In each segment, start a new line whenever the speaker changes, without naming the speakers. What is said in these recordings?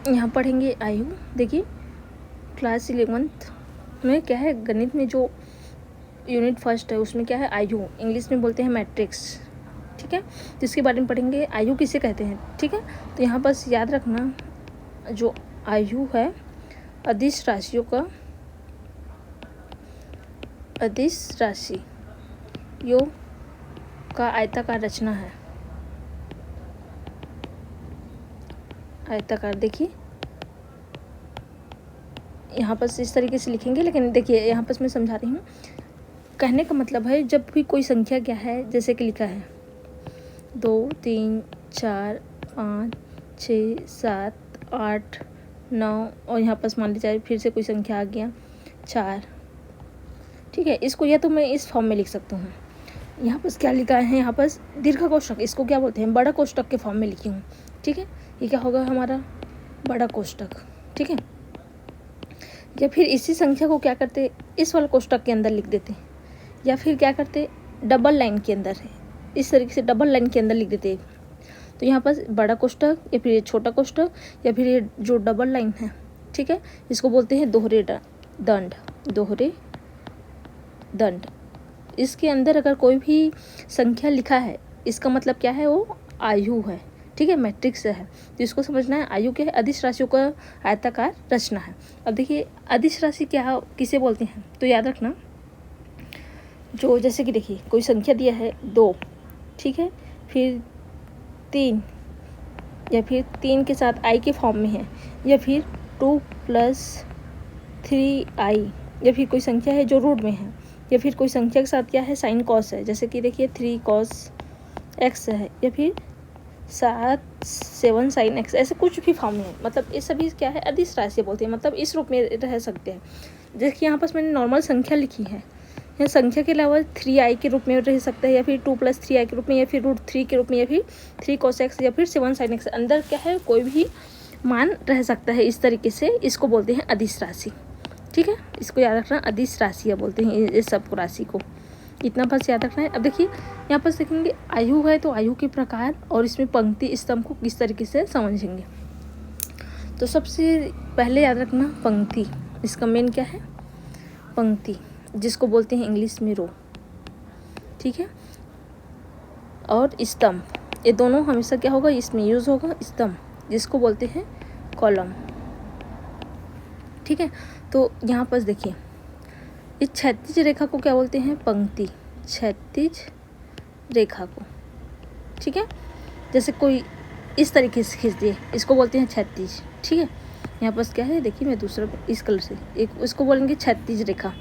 यहाँ पढ़ेंगे आयु। देखिए क्लास 11th में क्या है, गणित में जो यूनिट फर्स्ट है उसमें क्या है, आयु, इंग्लिश में बोलते हैं मैट्रिक्स। ठीक है, तो इसके बारे में पढ़ेंगे, आयु किसे कहते हैं। ठीक है, तो यहाँ बस याद रखना, जो आयु है अदिश राशियों का, अदिश राशि योग का आयताकार रचना है। आयताकार, देखिए यहाँ पर इस तरीके से लिखेंगे, लेकिन देखिए यहाँ पर मैं समझा रही हूँ। कहने का मतलब है जब भी कोई संख्या क्या है, जैसे कि लिखा है 2 3 4 5 6 7 8 9 और यहाँ पर मान लीजिए फिर से कोई संख्या आ गया 4। ठीक है, इसको या तो मैं इस फॉर्म में लिख सकता हूँ। यहाँ पर क्या लिखा है, यहाँ पर दीर्घ कोष्ठक, इसको क्या बोलते हैं, बड़ा कोष्ठक के फॉर्म में लिखी हूँ। ठीक है, ये क्या होगा हमारा बड़ा कोष्ठक। ठीक है, या फिर इसी संख्या को क्या करते, इस वाले कोष्ठक के अंदर लिख देते, या फिर क्या करते डबल लाइन के अंदर है, इस तरीके से डबल लाइन के अंदर लिख देते। तो यहाँ पर बड़ा कोष्ठक या फिर ये छोटा कोष्ठक या फिर ये जो डबल लाइन है, ठीक है, इसको बोलते हैं दोहरे दंड, दोहरे दंड। इसके अंदर अगर कोई भी संख्या लिखा है, इसका मतलब क्या है, वो आयु है। ठीक है, मैट्रिक्स है, तो इसको समझना है। आयु क्या है, अदिश राशियों का आयताकार रचना है। अब देखिए अदिश राशि क्या किसे बोलते हैं, तो याद रखना, जो जैसे कि देखिए कोई संख्या दिया है 2, ठीक है, फिर 3 या फिर 3 के साथ आई के फॉर्म में है, या फिर 2 + 3i, या फिर कोई संख्या है जो रूट में है, या फिर कोई संख्या के साथ क्या है साइन कॉस है, जैसे कि देखिए 3 cos x है, या फिर 7 sin x, ऐसे कुछ भी फॉर्म में है। मतलब ये सभी क्या है, अदिश राशि बोलते हैं, मतलब इस रूप में रह सकते हैं। जैसे कि यहाँ पर मैंने नॉर्मल संख्या लिखी है, यह संख्या के अलावा 3i के रूप में रह सकता है, या फिर 2 + 3i के रूप में, या फिर √3 के रूप में, या फिर 3 cos x, या फिर 7 sin x। अंदर क्या है, कोई भी मान रह सकता है। इस तरीके से इसको बोलते हैं अदिश राशि। ठीक है, इसको याद रखना, अदिश राशि बोलते हैं इस सब राशि को, इतना बस याद रखना है। अब देखिए यहाँ पर देखेंगे आयु है, तो आयु के प्रकार और इसमें पंक्ति स्तंभ को किस तरीके से समझेंगे। तो सबसे पहले याद रखना पंक्ति, इसका मेन क्या है, पंक्ति, जिसको बोलते हैं इंग्लिश में रो। ठीक है, और स्तंभ, ये दोनों हमेशा क्या होगा, इसमें यूज़ होगा स्तंभ, जिसको बोलते हैं कॉलम। ठीक है, तो यहाँ पर देखिए इस क्षैतिज रेखा को क्या बोलते हैं, पंक्ति, क्षैतिज रेखा को। ठीक है, जैसे कोई इस तरीके से खींच दिए, इसको बोलते हैं क्षैतिज। ठीक है, यहाँ पर क्या है, देखिए मैं दूसरा इस कलर से एक इसको बोलेंगे क्षैतिज रेखा।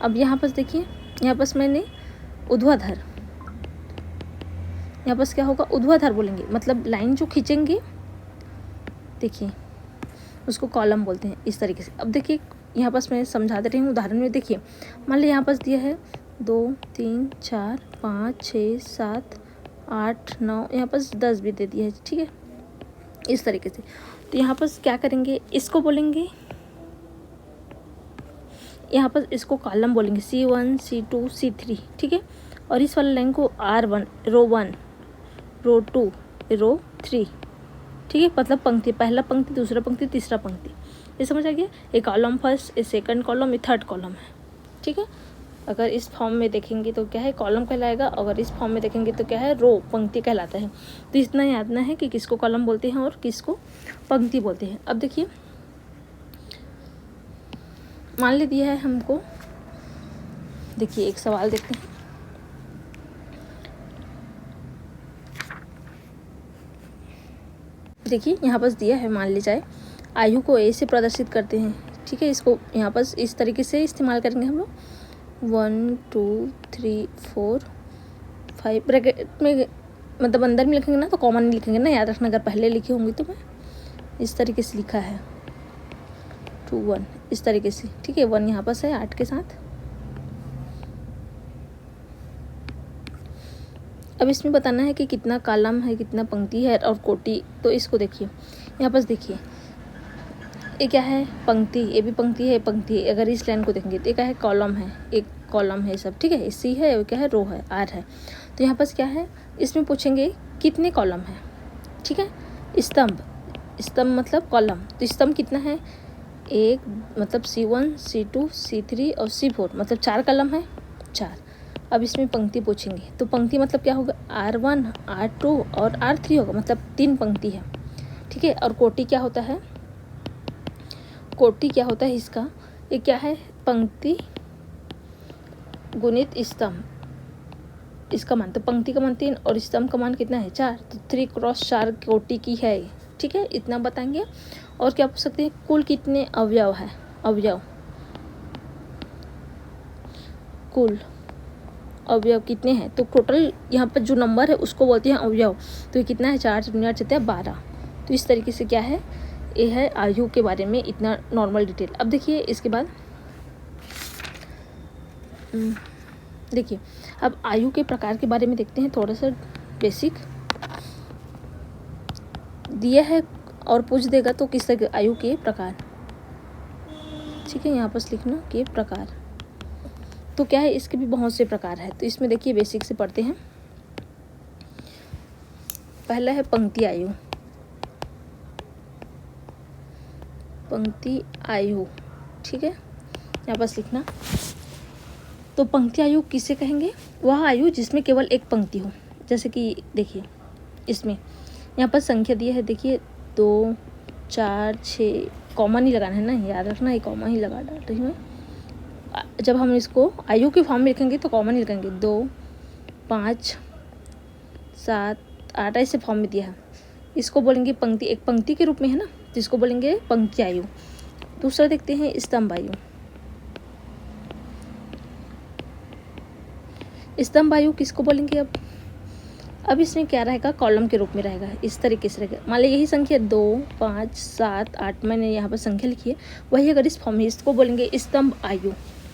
अब यहाँ पर देखिए, यहाँ पर मैंने ऊर्ध्वाधर, यहाँ पर क्या होगा, ऊर्ध्वाधर बोलेंगे, मतलब लाइन जो खींचेंगे, देखिए उसको कॉलम बोलते हैं इस तरीके से। अब देखिए यहाँ पर मैं समझा दे रही हूँ उदाहरण में। देखिए मान लीजिए यहाँ पर दिया है 2 3 4 5 6 7 8 9, यहाँ पर 10 भी दे दिया है। ठीक है, इस तरीके से। तो यहाँ पर क्या करेंगे, इसको बोलेंगे, यहाँ पर इसको कॉलम बोलेंगे, C1 C2 C3। ठीक है, और इस वाले लाइन को R1, रो 1, रो 2, रो 3। ठीक है, मतलब पंक्ति, पहला पंक्ति, दूसरा पंक्ति, तीसरा पंक्ति, ये समझ आ गया। एक कॉलम फर्स्ट, एक सेकंड कॉलम, एक थर्ड कॉलम है। ठीक है, अगर इस फॉर्म में देखेंगे तो क्या है, कॉलम कहलाएगा, अगर इस फॉर्म में देखेंगे तो क्या है, रो, पंक्ति कहलाता है। तो इतना याद ना है कि किसको कॉलम बोलते हैं और किसको पंक्ति बोलते हैं। अब देखिए मान ली दिया है हमको, देखिए एक सवाल देखते हैं। देखिए यहाँ पर दिया है, मान ली जाए आयु को ए से प्रदर्शित करते हैं। ठीक है, इसको यहाँ पर इस तरीके से इस्तेमाल करेंगे हम लोग, 1 2 3 4 5 ब्रैकेट में, मतलब अंदर में लिखेंगे ना तो कॉमन लिखेंगे ना, याद रखना। अगर पहले लिखे होंगे तो मैं इस तरीके से लिखा है 2 1 इस तरीके से। ठीक है, 1 यहाँ पर है 8 के साथ। अब इसमें बताना है कि कितना कॉलम है, कितना पंक्ति है और कोटि। तो इसको देखिए यहाँ पर, देखिए ये क्या है, पंक्ति, ये भी पंक्ति है, पंक्ति है। अगर इस लाइन को देखेंगे तो ये क्या है, कॉलम है, एक कॉलम है सब। ठीक है, सी है, क्या है, रो है, आर है। तो यहाँ पर क्या है, इसमें पूछेंगे कितने कॉलम है। ठीक है, स्तंभ, स्तंभ मतलब कॉलम, तो स्तंभ कितना है, एक मतलब C1 C2 C3 और C4 मतलब 4 कॉलम है, 4। अब इसमें पंक्ति पूछेंगे, तो पंक्ति मतलब क्या होगा, R1 R2 और R3 होगा, मतलब 3 पंक्ति है, ठीक है। और कोटि क्या होता है, कोटि क्या होता है इसका, ये क्या है, पंक्ति गुणित स्तंभ, इसका मान, तो पंक्ति का मान 3 और स्तंभ का मान कितना है, 4, तो 3 क्रॉस 4 कोटि की है, ठीक है, इतना बताएंगे। और क्या पूछ सकते हैं, कुल कितने अवयव है, अवयव, कुल अवयव कितने हैं, तो टोटल यहाँ पर जो नंबर है उसको बोलते हैं अवयव, तो ये कितना है, 4 × 8 = 12। तो इस तरीके से क्या है, ये है आयु के बारे में इतना नॉर्मल डिटेल। अब देखिए इसके बाद देखिए, अब आयु के प्रकार के बारे में देखते हैं, थोड़ा सा बेसिक दिया है और पूछ देगा तो किस तरह आयु के प्रकार, ठीक है, यहाँ पर लिखना के प्रकार, तो क्या है, इसके भी बहुत से प्रकार है। तो इसमें देखिए बेसिक से पढ़ते हैं। पहला है पंक्ति आयु, पंक्ति आयु, ठीक है, यहाँ पर लिखना। तो पंक्ति आयु किसे कहेंगे, वह आयु जिसमें केवल एक पंक्ति हो, जैसे कि देखिए इसमें यहाँ पर संख्या दी है, देखिए 2 4 6, कॉमा नहीं लगाना है ना, याद रखना, ये कॉमा ही लगा डाल रही हूँ मैं। जब हम इसको आयु के फॉर्म में लिखेंगे तो कॉमा नहीं लिखेंगे, 2 5 7 8 ऐसे फॉर्म में दिया है, इसको बोलेंगे पंक्ति, एक पंक्ति के रूप में है ना, तो इसको बोलेंगे पंक्ति आयु। दूसरा देखते हैं स्तंभ आयु, स्तंभ आयु किसको बोलेंगे, अब इसमें क्या रहेगा, कॉलम के रूप में रहेगा, इस तरीके से रहेगा। मान ली यही संख्या 2 5 7 8 मैंने यहाँ पर संख्या लिखी है, वही अगर इस फॉर्म में, इसको बोलेंगे स्तंभ आयु,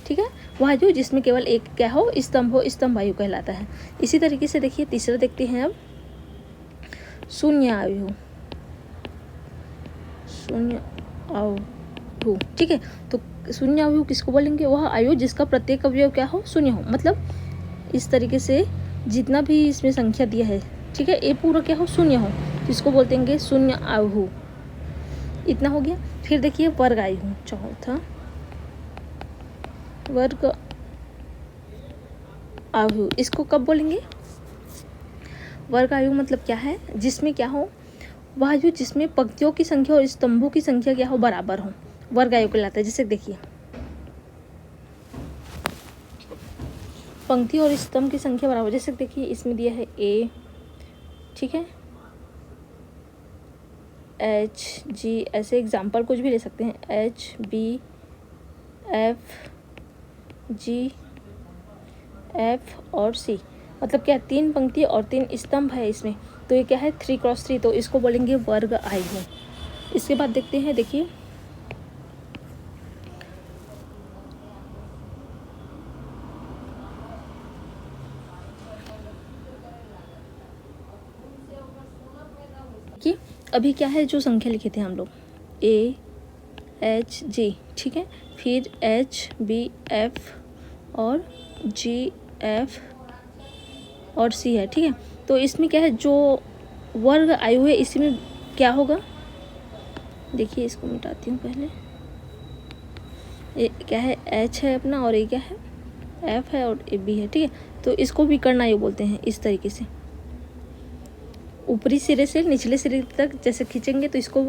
ठीक है, वह आयु जिसमें केवल एक क्या हो, स्तंभ हो, स्तंभ आयु कहलाता है। इसी तरीके से देखिए तीसरा देखते हैं अब शून्य आयु, शून्य आयु, ठीक है, तो शून्य आयु किसको बोलेंगे, वह आयु जिसका प्रत्येक अवयव क्या हो, शून्य हो, मतलब इस तरीके से जितना भी इसमें संख्या दिया है, ठीक है, ये पूरा क्या हो, शून्य हो, जिसको बोलते हैं शून्य आयु, इतना हो गया। फिर देखिए वर्ग आयु, चौथा वर्ग आयु, इसको कब बोलेंगे, वर्ग आयु मतलब क्या है, जिसमें क्या हो, वह आयु जिसमें पंक्तियों की संख्या और स्तंभों की संख्या क्या हो, बराबर हो, वर्ग आयु कहलाता है। जैसे देखिए पंक्ति और स्तंभ की संख्या बराबर, जैसे देखिए इसमें दिया है A, ठीक है, H G, ऐसे एग्जाम्पल कुछ भी ले सकते हैं, H B F G F और C, मतलब क्या 3 पंक्ति और 3 स्तंभ है इसमें, तो ये क्या है 3 × 3, तो इसको बोलेंगे वर्ग आयु। इसके बाद देखते हैं, देखिए कि अभी क्या है, जो संख्या लिखे थे हम लोग A H G, ठीक है, फिर H B F और G F और C है, ठीक है, तो इसमें क्या है, जो वर्ग आयु है इसी में क्या होगा, देखिए इसको मिटाती हूँ पहले, ये क्या है, H है अपना, और ये क्या है, F है, और ये B है, ठीक है, तो इसको विकर्ण आयु बोलते हैं। इस तरीके से ऊपरी सिरे से निचले सिरे तक जैसे खींचेंगे तो इसको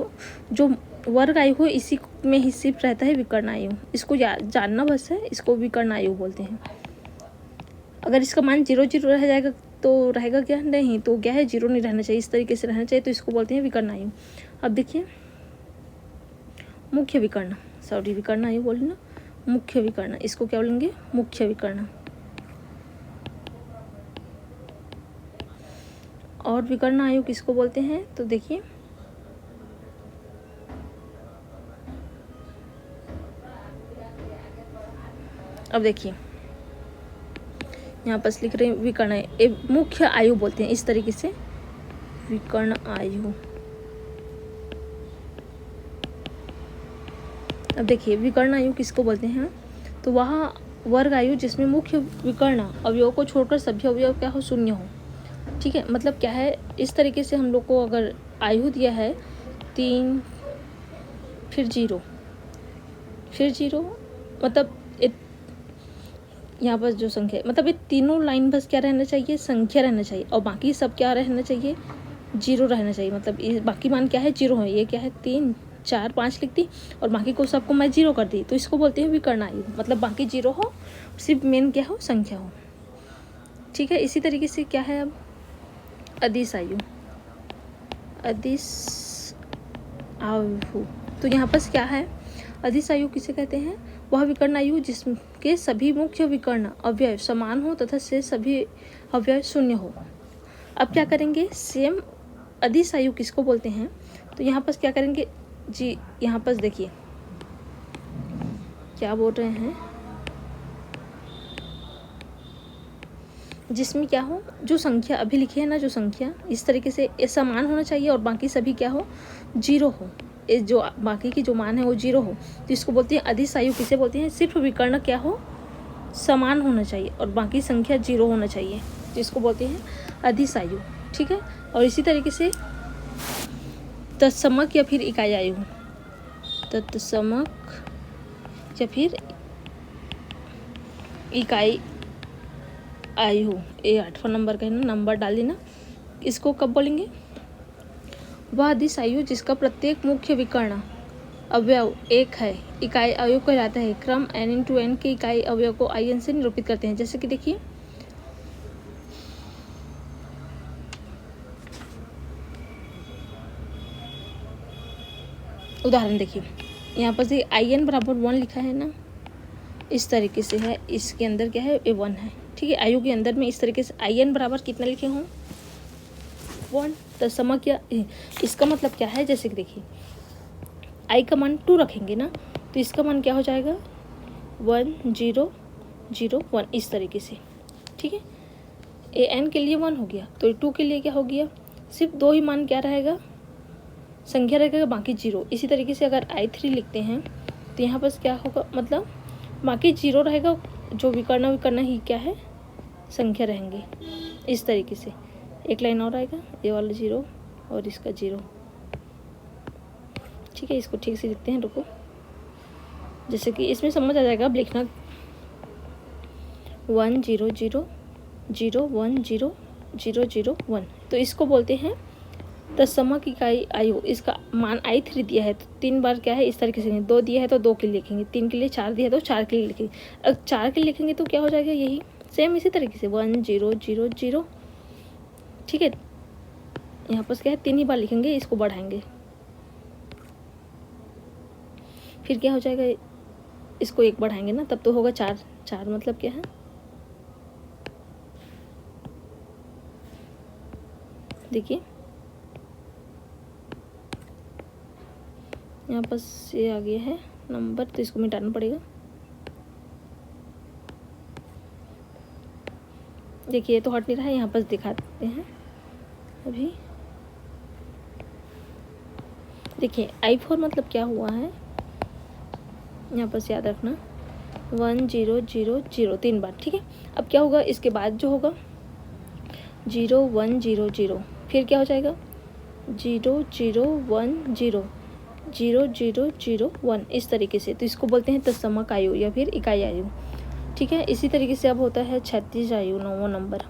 जो वर्ग आयु हो इसी में ही सिर्फ रहता है विकर्ण आयु, इसको जानना बस है, इसको विकर्ण आयु बोलते हैं। अगर इसका मान 0 0 रह जाएगा तो रहेगा क्या, नहीं, तो क्या है 0 नहीं रहना चाहिए, इस तरीके से रहना चाहिए, तो इसको बोलते हैं विकर्ण आयु। अब देखिए मुख्य विकर्ण, सॉरी विकर्ण आयु बोले ना, मुख्य विकर्ण, इसको क्या बोलेंगे, मुख्य विकर्ण। और विकर्ण आयु किसको बोलते हैं, तो देखिए अब देखिए यहाँ पर लिख रहे हैं विकर्ण आयु, मुख्य आयु बोलते हैं, इस तरीके से विकर्ण आयु। अब देखिए विकर्ण आयु किसको बोलते हैं, तो वह वर्ग आयु जिसमें मुख्य विकर्ण अवयव को छोड़कर सभी अवयव क्या हो, शून्य हो, ठीक है, मतलब क्या है, इस तरीके से हम लोग को अगर आयु दिया है 3 फिर 0 फिर 0, मतलब यहाँ पर जो संख्या है, मतलब ये तीनों लाइन बस क्या रहना चाहिए, संख्या रहना चाहिए, और बाकी सब क्या रहना चाहिए, 0 रहना चाहिए। मतलब ये बाकी मान क्या है, 0 है। ये क्या है, 3 4 5 लिख दी और बाकी को सबको मैं 0 कर दी, तो इसको बोलते हैं विकर्ण आयु। मतलब बाकी 0 हो, सिर्फ मेन क्या हो, संख्या हो। ठीक है, इसी तरीके से क्या है अब अदिश आयु। अदिश आयु तो यहाँ पर क्या है, अदिश आयु किसे कहते हैं, वह विकर्ण आयु जिसके सभी मुख्य विकर्ण अवयव समान हो तथा से सभी अवयव शून्य हो। अब क्या करेंगे, सेम अदिश आयु किसको बोलते हैं, तो यहाँ पर क्या करेंगे जी, यहाँ पर देखिए क्या बोल रहे हैं, जिसमें क्या हो, जो संख्या अभी लिखी है ना, जो संख्या इस तरीके से समान होना चाहिए और बाकी सभी क्या हो, 0 हो। इस जो बाकी की जो मान है वो 0 हो, तो इसको बोलते हैं अदिश आयु। किसे बोलते हैं, सिर्फ विकर्ण क्या हो, समान होना चाहिए और बाकी संख्या 0 होना चाहिए, तो इसको बोलते हैं अदिश आयु। ठीक है, और इसी तरीके से तत्समक या फिर इकाई आयु, तत्समक या फिर इकाई आयु, ये 8वां नंबर का है ना, नंबर डाल देना। इसको कब बोलेंगे, वह अदिश आयु जिसका प्रत्येक मुख्य विकर्ण अवयव 1 है, इकाई आयु कहलाता है। क्रम n×n के इकाई अवयव को in से निरूपित करते हैं। जैसे कि देखिए उदाहरण देखिए, यहाँ पर से in बराबर 1 लिखा है ना, इस तरीके से है, इसके अंदर क्या है, ये 1 है। ठीक है, आयु के अंदर में इस तरीके से in बराबर कितना लिखे हों, 1। तो समझ क्या, इसका मतलब क्या है, जैसे कि देखिए i का मान 2 रखेंगे ना, तो इसका मान क्या हो जाएगा, 1 0 0 1, इस तरीके से। ठीक है, ए n के लिए 1 हो गया, तो 2 के लिए क्या हो गया, सिर्फ 2 ही मान क्या रहेगा, संख्या रहेगा, बाकी 0। इसी तरीके से अगर i3 लिखते हैं तो यहाँ पर क्या होगा, मतलब बाकी 0 रहेगा, जो विकर्ण ही क्या है, संख्या रहेंगे। इस तरीके से एक लाइन और आएगा, ये वाला 0 और इसका 0। ठीक है, इसको ठीक से लिखते हैं, रुको, जैसे कि इसमें समझ आ जाएगा। अब लिखना 1 0 0 0 1 0 0 0 1, तो इसको बोलते हैं तत्समक इकाई आयु। इसका मान i3 दिया है तो 3 बार क्या है, इस तरीके से, 2 दिया है तो 2 के लिए लिखेंगे, 3 के लिए, 4 दिया है तो 4 के लिए लिखेंगे। अगर 4 के लिए लिखेंगे तो क्या हो जाएगा, यही सेम इसी तरीके से 1 0 0 0। ठीक है, यहाँ पर क्या है, 3 ही बार लिखेंगे, इसको बढ़ाएंगे, फिर क्या हो जाएगा, इसको 1 बढ़ाएंगे ना, तब तो होगा 4 4, मतलब क्या है, देखिए यहाँ पर ये आ गया है नंबर, तो इसको मिटाना पड़ेगा। देखिए तो हट नहीं रहा है, यहाँ पर दिखाते हैं अभी। देखिए i4 मतलब क्या हुआ है, यहाँ पर याद रखना 1 0 0 0 3 बार। ठीक है, अब क्या होगा, इसके बाद जो होगा 0 1 0 0, फिर क्या हो जाएगा 0 0 1 0 0 0 0 1, इस तरीके से। तो इसको बोलते हैं तत्समक आयु या फिर इकाई आयु। ठीक है, इसी तरीके से अब होता है क्षैतिज आयु, 9वां नंबर,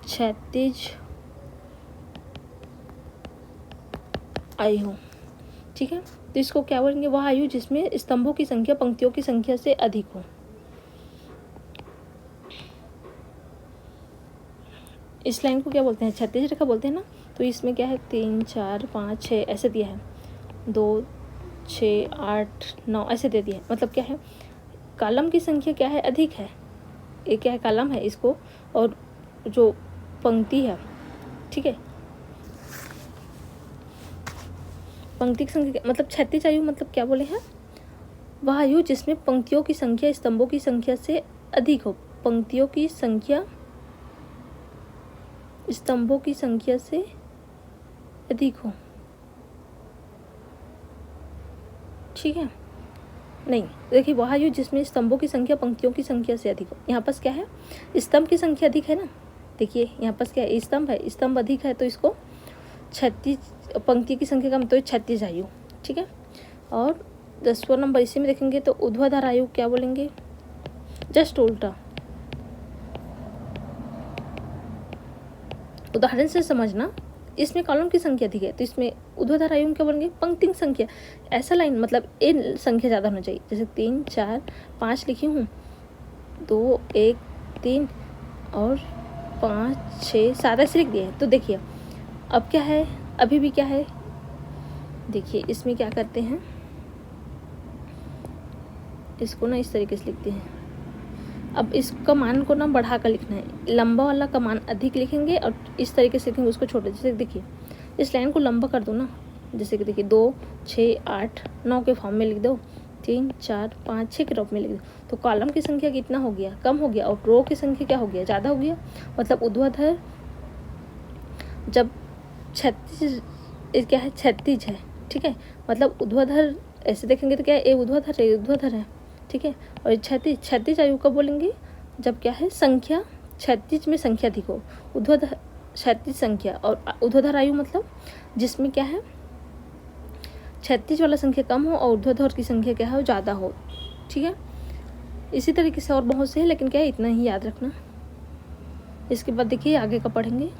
क्षैतिज आयु। ठीक है, तो इसको क्या बोलेंगे, वह आयु जिसमें स्तंभों की संख्या पंक्तियों की संख्या से अधिक हो। इस लाइन को क्या बोलते हैं, क्षैतिज रेखा बोलते हैं ना। तो इसमें क्या है, 3 4 5 6 ऐसे दिया है, 2 6 8 9 ऐसे दे दिया है। मतलब क्या है, कॉलम की संख्या क्या है, अधिक है, ये क्या है, कॉलम है इसको, और जो पंक्ति है, ठीक है, पंक्ति की संख्या मतलब क्षैतिज आयु मतलब क्या बोले हैं, वह आयु जिसमें पंक्तियों की संख्या स्तंभों की संख्या से अधिक हो। पंक्तियों की संख्या स्तंभों की संख्या से अधिक हो। ठीक है, नहीं देखिए, वह आयु जिसमें स्तंभों की संख्या पंक्तियों की संख्या से अधिक हो। यहाँ पास क्या है, स्तंभ की संख्या अधिक है ना, देखिए यहाँ पास क्या है, स्तंभ है, स्तंभ अधिक है, तो इसको 36 पंक्ति की संख्या का मतलब 36 आयु, ठीक है। और 10वां नंबर इसी में देखेंगे तो ऊर्ध्वाधर आयु क्या बोलेंगे, जस्ट उल्टा। उदाहरण से समझना, इसमें कॉलम की संख्या दी है तो इसमें ऊर्ध्वाधर आयु क्या बोलेंगे, पंक्ति संख्या। ऐसा लाइन मतलब ए संख्या ज़्यादा होना चाहिए, जैसे 3 4 5 लिखी हूँ, 2 1 3 और 5 6 7 ऐसे लिख दिए। तो देखिए अब क्या है, अभी भी क्या है, देखिए इसमें क्या करते हैं, इसको ना इस तरीके से लिखते हैं। अब इस कमान को ना बढ़ा कर लिखना है, लंबा वाला कमान अधिक लिखेंगे और इस तरीके से लिखेंगे उसको छोटे। जैसे देखिए इस लाइन को लंबा कर दो ना, जैसे कि देखिए 2 6 8 9 के फॉर्म में लिख दो, 3 4 5 6 के रूप में लिख दो, तो कॉलम की संख्या कितना हो गया, कम हो गया, और रो की संख्या क्या हो गया, ज़्यादा हो गया। मतलब ऊर्ध्वाधर जब 36 क्या है, 36 है, ठीक है। मतलब ऊर्ध्वाधर ऐसे देखेंगे तो क्या है, ए ऊर्ध्वाधर है, ठीक है। और 36 आयु कब बोलेंगे, जब क्या है संख्या 36 में संख्या अधिक हो, ऊर्ध्वाधर 36 संख्या, और ऊर्ध्वाधर आयु मतलब जिसमें क्या है 36 वाला संख्या कम हो और ऊर्ध्वाधर की संख्या क्या हो, ज़्यादा हो, ठीक है। इसी तरीके से और बहुत से है, लेकिन क्या है इतना ही याद रखना। इसके बाद देखिए आगे का पढ़ेंगे।